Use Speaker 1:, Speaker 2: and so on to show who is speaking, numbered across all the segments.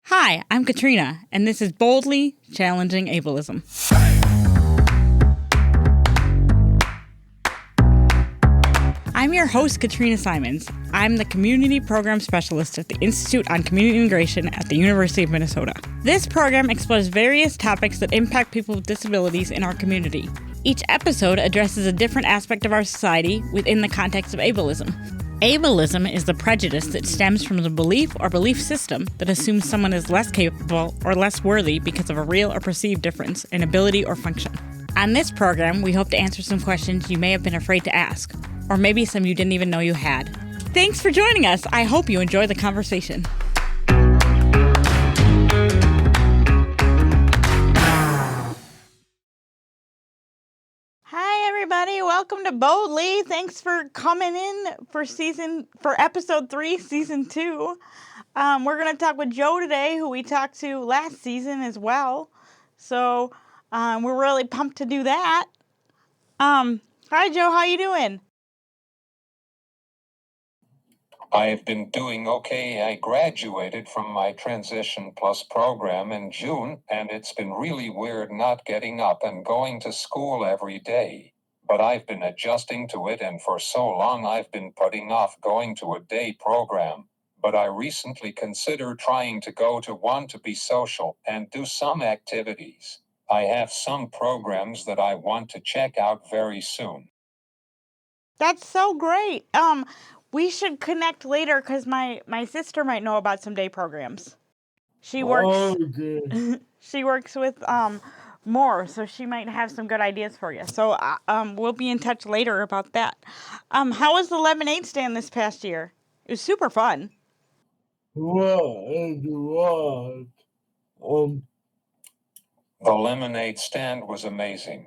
Speaker 1: Hi, I'm Katrina, and this is Boldly Challenging Ableism. I'm your host, Katrina Simons. I'm the Community Program Specialist at the Institute on Community Integration at the University of Minnesota. This program explores various topics that impact people with disabilities in our community. Each episode addresses a different aspect of our society within the context of ableism. Ableism is the prejudice that stems from the belief or belief system that assumes someone is less capable or less worthy because of a real or perceived difference in ability or function. On this program, we hope to answer some questions you may have been afraid to ask, or maybe some you didn't even know you had. Thanks for joining us. I hope you enjoy the conversation. Hi, everybody. Welcome to Boldly. Thanks for coming in for episode 3, season 2. We're going to talk with Joe today, who we talked to last season as well. So we're really pumped to do that. Hi, Joe. How you doing?
Speaker 2: I've been doing okay. I graduated from my Transition Plus program in June, and it's been really weird not getting up and going to school every day. But I've been adjusting to it, and for so long I've been putting off going to a day program. But I recently considered trying to go to one to be social and do some activities. I have some programs that I want to check out very soon.
Speaker 1: That's so great. We should connect later because my sister might know about some day programs. She works. She works with more, so she might have some good ideas for you. So we'll be in touch later about that. How was the lemonade stand this past year? It was super fun.
Speaker 3: Well, it was.
Speaker 2: The lemonade stand was amazing.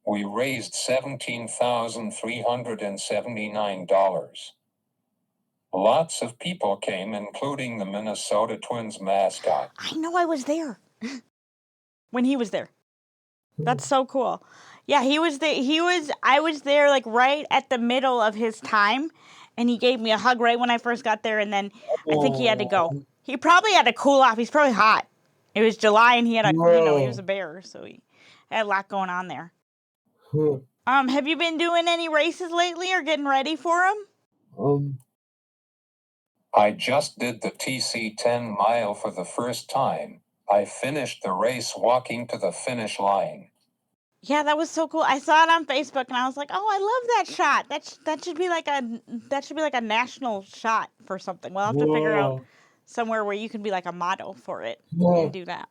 Speaker 2: We raised $17,379. Lots of people came, including the Minnesota Twins mascot.
Speaker 1: I know, I was there when he was there. That's so cool. Yeah, he was there. I was there like right at the middle of his time, and he gave me a hug right when I first got there, and then I think he had to go. He probably had to cool off. He's probably hot. It was July, and he had he was a bear, so he had a lot going on there. Have you been doing any races lately or getting ready for them?
Speaker 2: I just did the TC 10 mile for the first time. I finished the race walking to the finish line.
Speaker 1: Yeah, that was so cool. I saw it on Facebook and I was like, "Oh, I love that shot. That should be like a national shot for something." We'll have to figure out somewhere where you can be like a model for it and do that.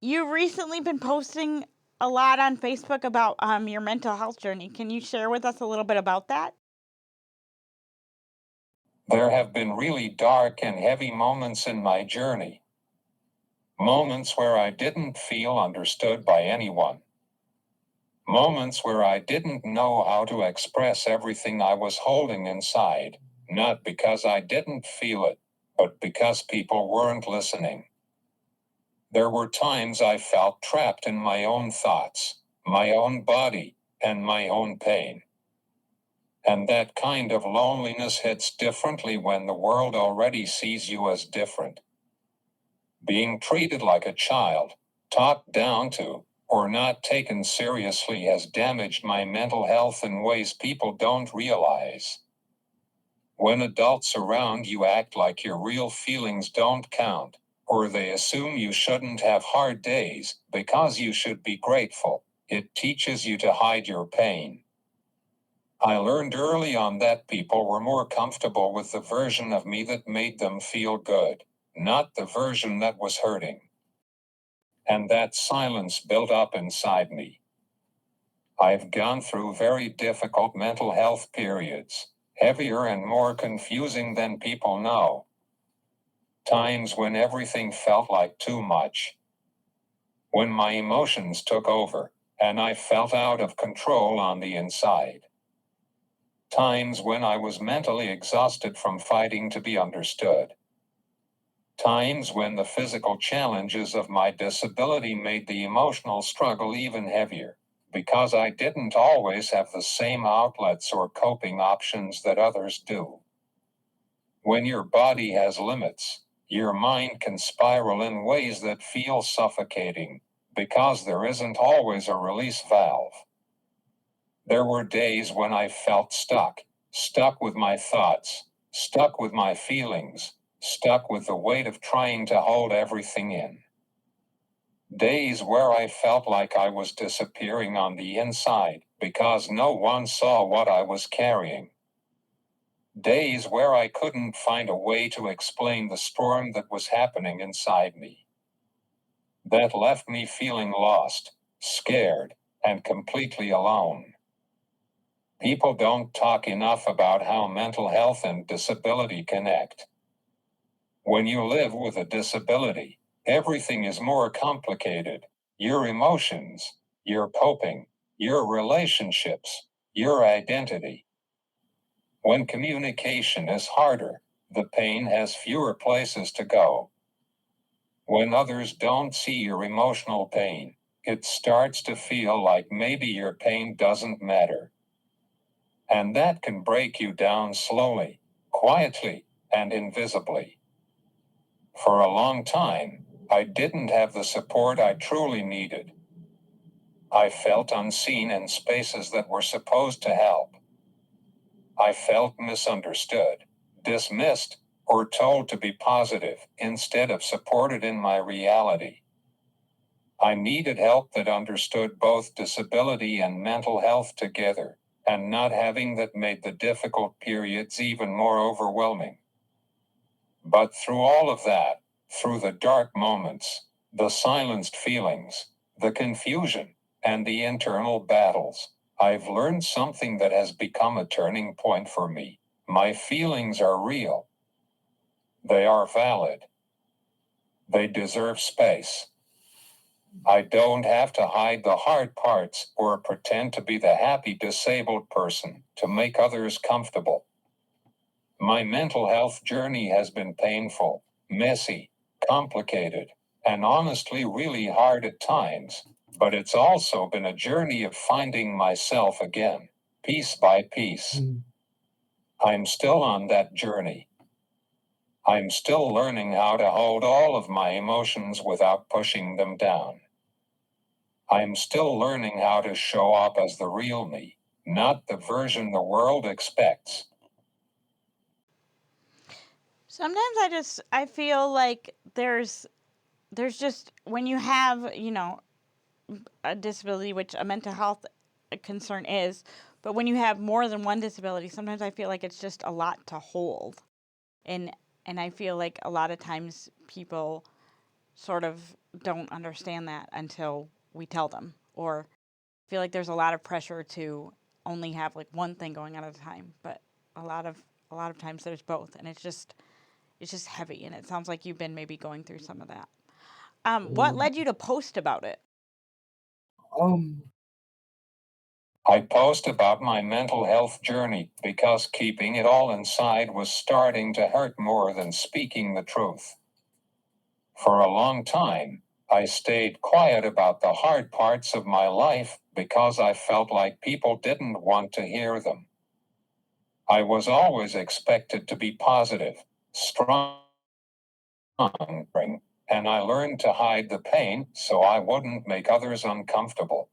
Speaker 1: You've recently been posting a lot on Facebook about your mental health journey. Can you share with us a little bit about that?
Speaker 2: There have been really dark and heavy moments in my journey. Moments where I didn't feel understood by anyone. Moments where I didn't know how to express everything I was holding inside, not because I didn't feel it, but because people weren't listening. There were times I felt trapped in my own thoughts, my own body, and my own pain. And that kind of loneliness hits differently when the world already sees you as different. Being treated like a child, talked down to, or not taken seriously has damaged my mental health in ways people don't realize. When adults around you act like your real feelings don't count, or they assume you shouldn't have hard days because you should be grateful, it teaches you to hide your pain. I learned early on that people were more comfortable with the version of me that made them feel good, not the version that was hurting. And that silence built up inside me. I've gone through very difficult mental health periods, heavier and more confusing than people know. Times when everything felt like too much. When my emotions took over, and I felt out of control on the inside. Times when I was mentally exhausted from fighting to be understood. Times when the physical challenges of my disability made the emotional struggle even heavier, because I didn't always have the same outlets or coping options that others do. When your body has limits, your mind can spiral in ways that feel suffocating, because there isn't always a release valve. There were days when I felt stuck with my thoughts, stuck with my feelings, stuck with the weight of trying to hold everything in. Days where I felt like I was disappearing on the inside because no one saw what I was carrying. Days where I couldn't find a way to explain the storm that was happening inside me. That left me feeling lost, scared, and completely alone. People don't talk enough about how mental health and disability connect. When you live with a disability, everything is more complicated. Your emotions, your coping, your relationships, your identity. When communication is harder, the pain has fewer places to go. When others don't see your emotional pain, it starts to feel like maybe your pain doesn't matter. And that can break you down slowly, quietly, and invisibly. For a long time, I didn't have the support I truly needed. I felt unseen in spaces that were supposed to help. I felt misunderstood, dismissed, or told to be positive instead of supported in my reality. I needed help that understood both disability and mental health together, and not having that made the difficult periods even more overwhelming. But through all of that, through the dark moments, the silenced feelings, the confusion, and the internal battles, I've learned something that has become a turning point for me. My feelings are real. They are valid. They deserve space. I don't have to hide the hard parts or pretend to be the happy disabled person to make others comfortable. My mental health journey has been painful, messy, complicated, and honestly really hard at times, but it's also been a journey of finding myself again, piece by piece. I'm still on that journey. I'm still learning how to hold all of my emotions without pushing them down. I'm still learning how to show up as the real me, not the version the world expects.
Speaker 1: Sometimes I feel like there's just when you have, a disability, which a mental health concern is, but when you have more than one disability, sometimes I feel like it's just a lot to hold. And and I feel like a lot of times people sort of don't understand that until we tell them, or feel like there's a lot of pressure to only have like one thing going on at a time, but a lot of times there's both, and it's just heavy, and it sounds like you've been maybe going through some of that. What
Speaker 3: Um,
Speaker 1: led you to post about it?
Speaker 3: um,
Speaker 2: I post about my mental health journey because keeping it all inside was starting to hurt more than speaking the truth. For a long time, I stayed quiet about the hard parts of my life because I felt like people didn't want to hear them. I was always expected to be positive, strong, and I learned to hide the pain so I wouldn't make others uncomfortable.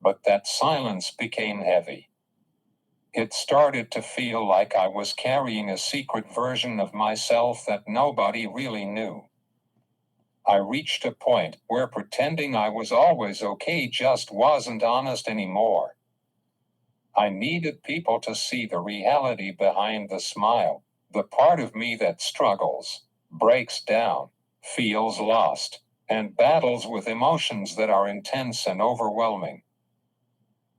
Speaker 2: But that silence became heavy. It started to feel like I was carrying a secret version of myself that nobody really knew. I reached a point where pretending I was always okay just wasn't honest anymore. I needed people to see the reality behind the smile, the part of me that struggles, breaks down, feels lost, and battles with emotions that are intense and overwhelming.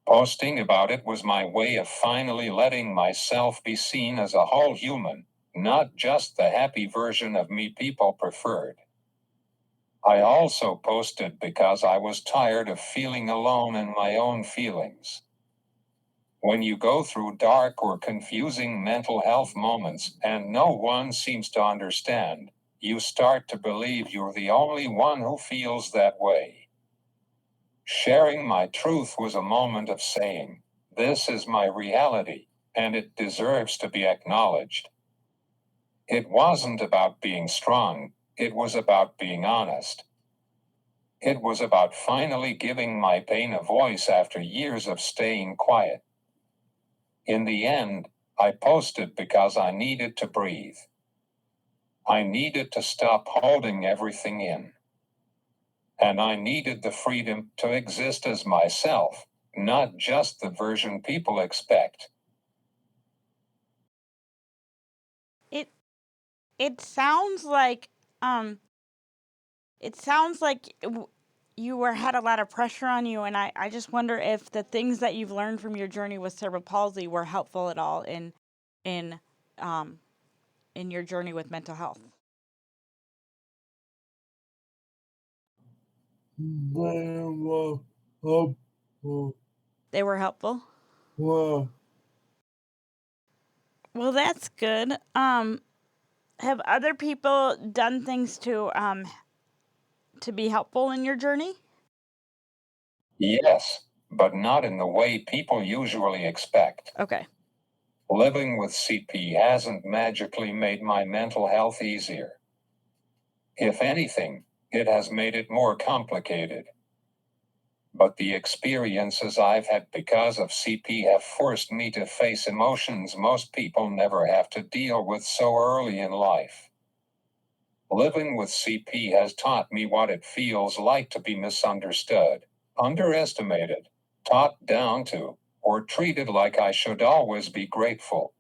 Speaker 2: Posting about it was my way of finally letting myself be seen as a whole human, not just the happy version of me people preferred. I also posted because I was tired of feeling alone in my own feelings. When you go through dark or confusing mental health moments and no one seems to understand, you start to believe you're the only one who feels that way. Sharing my truth was a moment of saying, 'This is my reality, and it deserves to be acknowledged.' It wasn't about being strong, it was about being honest. It was about finally giving my pain a voice after years of staying quiet. In the end, I posted because I needed to breathe. I needed to stop holding everything in. And I needed the freedom to exist as myself, not just the version people expect.
Speaker 1: It it sounds like you had a lot of pressure on you, and I just wonder if the things that you've learned from your journey with cerebral palsy were helpful at all in um in your journey with mental health.
Speaker 3: They were helpful.
Speaker 1: They were helpful.
Speaker 3: Well,
Speaker 1: Well, that's good. Have other people done things to be helpful in your journey?
Speaker 2: Yes, but not in the way people usually expect.
Speaker 1: Okay.
Speaker 2: Living with CP hasn't magically made my mental health easier. If anything, it has made it more complicated. But the experiences I've had because of CP have forced me to face emotions most people never have to deal with so early in life. Living with CP has taught me what it feels like to be misunderstood, underestimated, talked down to, or treated like I should always be grateful.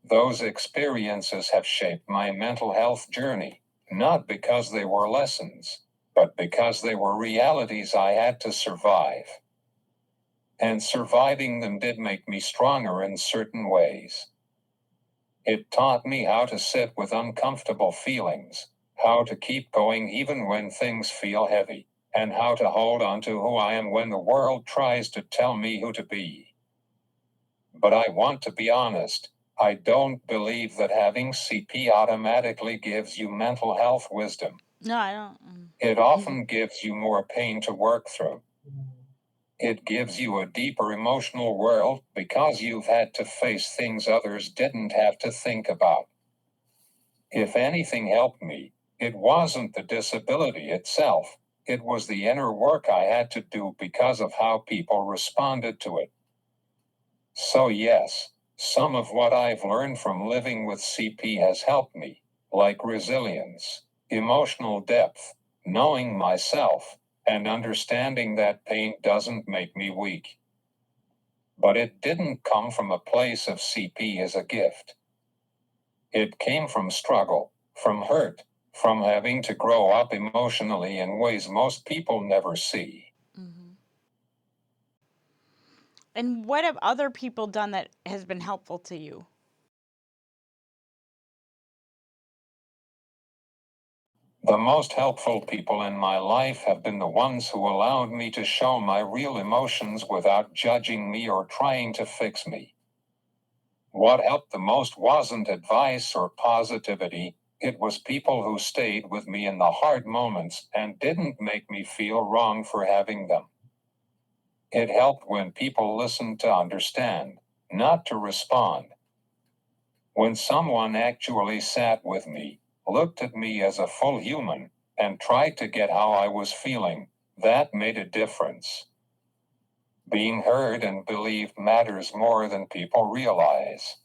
Speaker 2: Those experiences have shaped my mental health journey, not because they were lessons, but because they were realities I had to survive. And surviving them did make me stronger in certain ways. It taught me how to sit with uncomfortable feelings, how to keep going even when things feel heavy, and how to hold on to who I am when the world tries to tell me who to be. But I want to be honest, I don't believe that having CP automatically gives you mental health wisdom.
Speaker 1: No, I don't.
Speaker 2: It often gives you more pain to work through. It gives you a deeper emotional world because you've had to face things others didn't have to think about. If anything helped me, it wasn't the disability itself, it was the inner work I had to do because of how people responded to it. So, yes, some of what I've learned from living with CP has helped me, like resilience, emotional depth, knowing myself, and understanding that pain doesn't make me weak. But it didn't come from a place of CP as a gift. It came from struggle, from hurt, from having to grow up emotionally in ways most people never see.
Speaker 1: Mm-hmm. And what have other people done that has been helpful to you?
Speaker 2: The most helpful people in my life have been the ones who allowed me to show my real emotions without judging me or trying to fix me. What helped the most wasn't advice or positivity, it was people who stayed with me in the hard moments and didn't make me feel wrong for having them. It helped when people listened to understand, not to respond. When someone actually sat with me, looked at me as a full human, and tried to get how I was feeling, that made a difference. Being heard and believed matters more than people realize.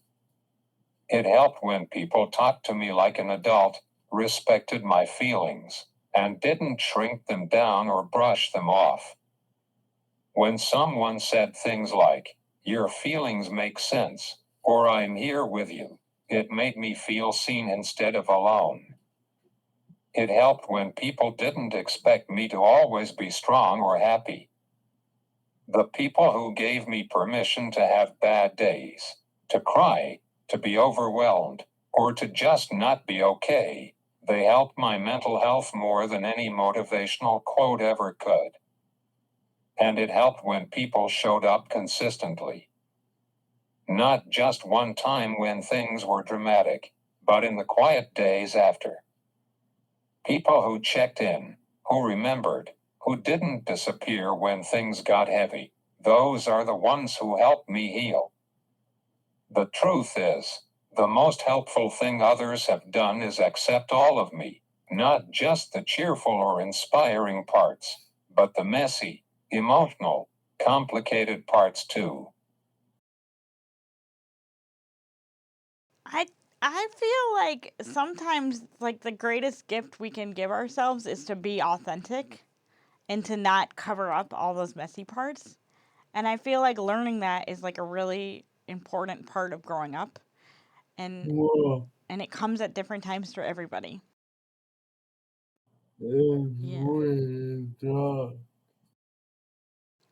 Speaker 2: It helped when people talked to me like an adult, respected my feelings, and didn't shrink them down or brush them off. When someone said things like, "Your feelings make sense," or "I'm here with you," it made me feel seen instead of alone. It helped when people didn't expect me to always be strong or happy. The people who gave me permission to have bad days, to cry, to be overwhelmed, or to just not be okay, they helped my mental health more than any motivational quote ever could. And it helped when people showed up consistently. Not just one time when things were dramatic, but in the quiet days after. People who checked in, who remembered, who didn't disappear when things got heavy, those are the ones who helped me heal. The truth is, The most helpful thing others have done is accept all of me, not just the cheerful or inspiring parts, but the messy, emotional, complicated parts too.
Speaker 1: I I feel like sometimes like the greatest gift we can give ourselves is to be authentic and to not cover up all those messy parts. And I feel like learning that is like a really important part of growing up, and
Speaker 3: Whoa.
Speaker 1: it comes at different times for everybody.
Speaker 3: It's
Speaker 1: Yeah.
Speaker 3: really dark.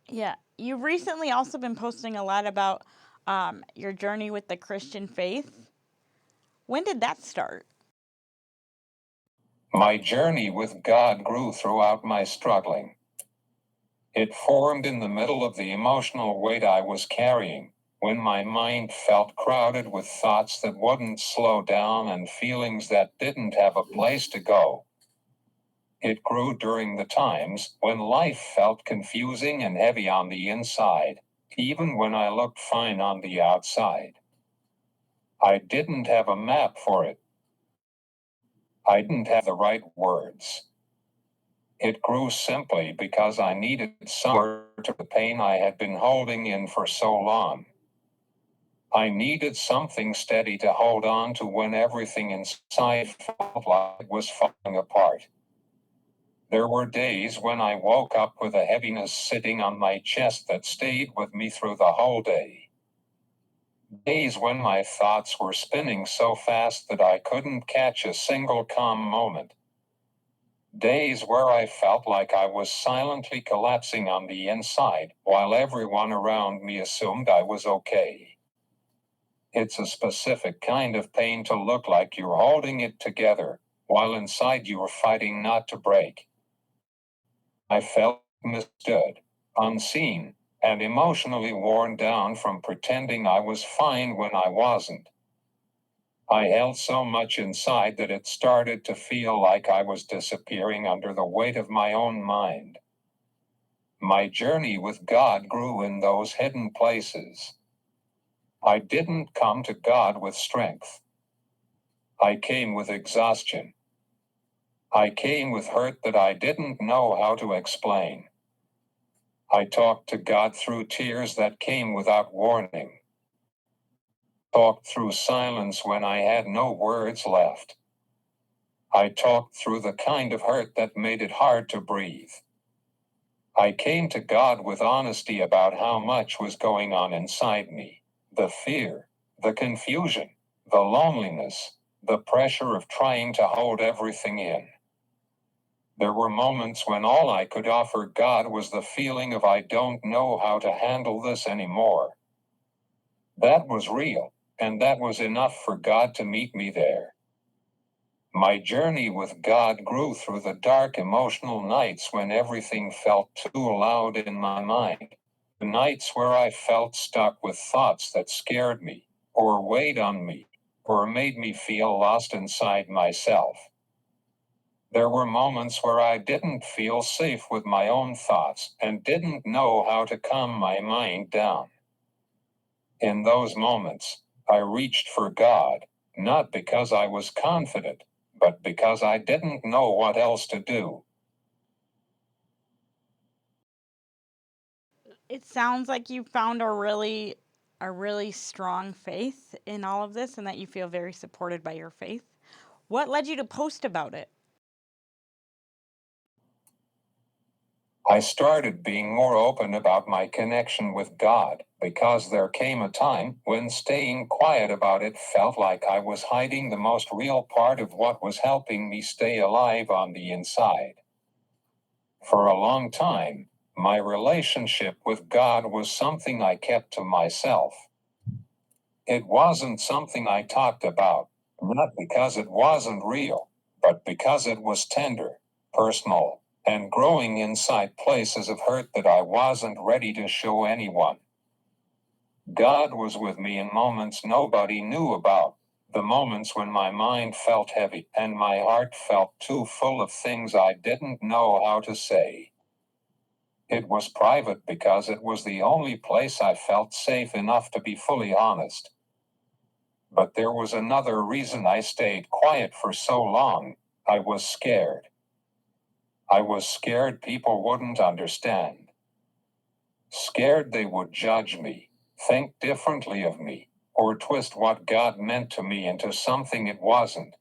Speaker 1: Yeah. You've recently also been posting a lot about your journey with the Christian faith. When did that start?
Speaker 2: My journey with God grew throughout my struggling. It formed in the middle of the emotional weight I was carrying, when my mind felt crowded with thoughts that wouldn't slow down and feelings that didn't have a place to go. It grew during the times when life felt confusing and heavy on the inside, even when I looked fine on the outside. I didn't have a map for it. I didn't have the right words. It grew simply because I needed somewhere to the pain I had been holding in for so long. I needed something steady to hold on to when everything inside felt like it was falling apart. There were days when I woke up with a heaviness sitting on my chest that stayed with me through the whole day. Days when my thoughts were spinning so fast that I couldn't catch a single calm moment. Days where I felt like I was silently collapsing on the inside, while everyone around me assumed I was okay. It's a specific kind of pain to look like you're holding it together, while inside you're fighting not to break. I felt misunderstood, unseen, and emotionally worn down from pretending I was fine when I wasn't. I held so much inside that it started to feel like I was disappearing under the weight of my own mind. My journey with God grew in those hidden places. I didn't come to God with strength. I came with exhaustion. I came with hurt that I didn't know how to explain. I talked to God through tears that came without warning. Talked through silence when I had no words left. I talked through the kind of hurt that made it hard to breathe. I came to God with honesty about how much was going on inside me: the fear, the confusion, the loneliness, the pressure of trying to hold everything in. There were moments when all I could offer God was the feeling of I don't know how to handle this anymore. That was real, and that was enough for God to meet me there. My journey with God grew through the dark emotional nights when everything felt too loud in my mind. The nights where I felt stuck with thoughts that scared me, or weighed on me, or made me feel lost inside myself. There were moments where I didn't feel safe with my own thoughts and didn't know how to calm my mind down. In those moments, I reached for God, not because I was confident, but because I didn't know what else to do.
Speaker 1: It sounds like you found a really strong faith in all of this and that you feel very supported by your faith. What led you to post about it?
Speaker 2: I started being more open about my connection with God because there came a time when staying quiet about it felt like I was hiding the most real part of what was helping me stay alive on the inside. For a long time, my relationship with God was something I kept to myself. It wasn't something I talked about, not because it wasn't real, but because it was tender, personal, and growing inside places of hurt that I wasn't ready to show anyone. God was with me in moments nobody knew about, the moments when my mind felt heavy and my heart felt too full of things I didn't know how to say. It was private because it was the only place I felt safe enough to be fully honest. But there was another reason I stayed quiet for so long. I was scared. I was scared people wouldn't understand. Scared they would judge me, think differently of me, or twist what God meant to me into something it wasn't.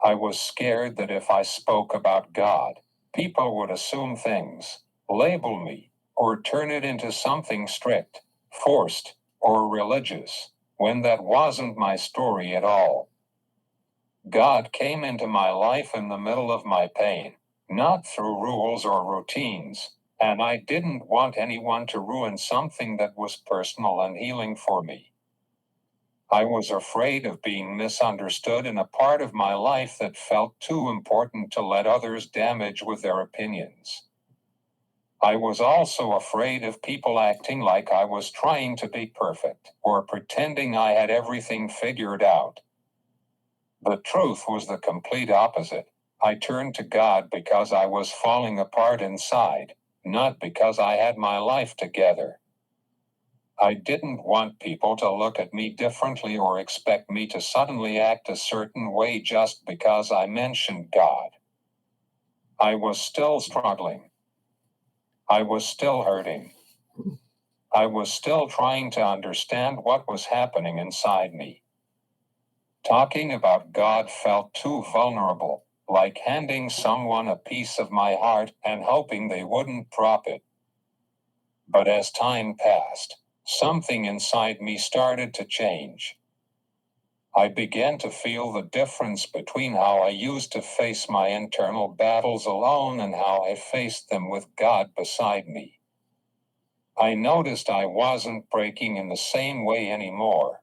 Speaker 2: I was scared that if I spoke about God, people would assume things, label me, or turn it into something strict, forced, or religious, when that wasn't my story at all. God came into my life in the middle of my pain, not through rules or routines, and I didn't want anyone to ruin something that was personal and healing for me. I was afraid of being misunderstood in a part of my life that felt too important to let others damage with their opinions. I was also afraid of people acting like I was trying to be perfect or pretending I had everything figured out. The truth was the complete opposite. I turned to God because I was falling apart inside, not because I had my life together. I didn't want people to look at me differently or expect me to suddenly act a certain way just because I mentioned God. I was still struggling. I was still hurting. I was still trying to understand what was happening inside me. Talking about God felt too vulnerable, like handing someone a piece of my heart and hoping they wouldn't drop it. But as time passed, something inside me started to change. I began to feel the difference between how I used to face my internal battles alone and how I faced them with God beside me. I noticed I wasn't breaking in the same way anymore.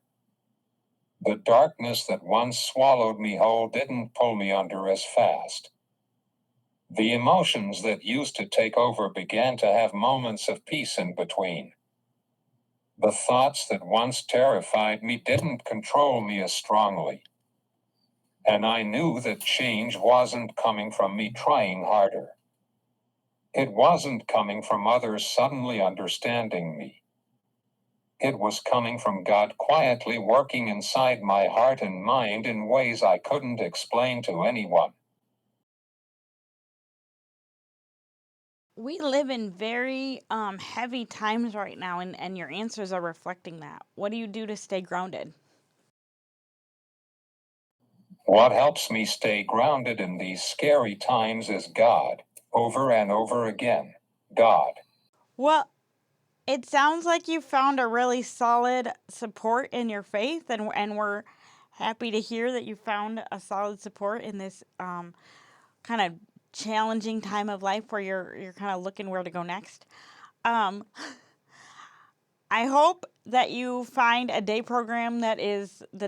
Speaker 2: The darkness that once swallowed me whole didn't pull me under as fast. The emotions that used to take over began to have moments of peace in between. The thoughts that once terrified me didn't control me as strongly. And I knew that change wasn't coming from me trying harder. It wasn't coming from others suddenly understanding me. It was coming from God quietly working inside my heart and mind in ways I couldn't explain to anyone.
Speaker 1: We live in very heavy times right now, and your answers are reflecting that. What do you do to stay grounded?
Speaker 2: What helps me stay grounded in these scary times is God, over and over again. God.
Speaker 1: Well, it sounds like you found a really solid support in your faith, and we're happy to hear that you found a solid support in this kind of challenging time of life where you're kind of looking where to go next. Um, I hope that you find a day program that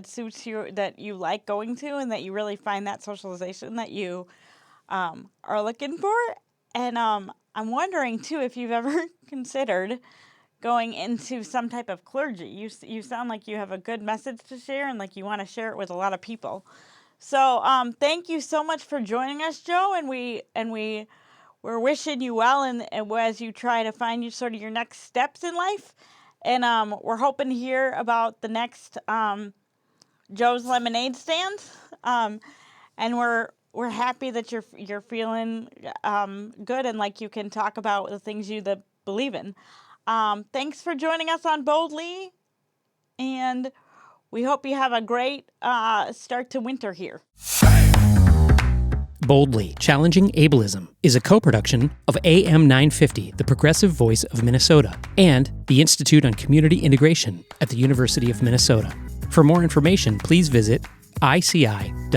Speaker 1: suits you, that you like going to, and that you really find that socialization that you are looking for. And I'm wondering too if you've ever considered going into some type of clergy. You sound like you have a good message to share and like you want to share it with a lot of people. So thank you so much for joining us, Joe, and we're wishing you well and as you try to find your next steps in life. And we're hoping to hear about the next Joe's Lemonade stand. And we're happy that you're feeling good and like you can talk about the things you believe in. Thanks for joining us on Boldly, and we hope you have a great start to winter here.
Speaker 4: Boldly Challenging Ableism is a co-production of AM 950, the progressive voice of Minnesota, and the Institute on Community Integration at the University of Minnesota. For more information, please visit ici.umn.edu.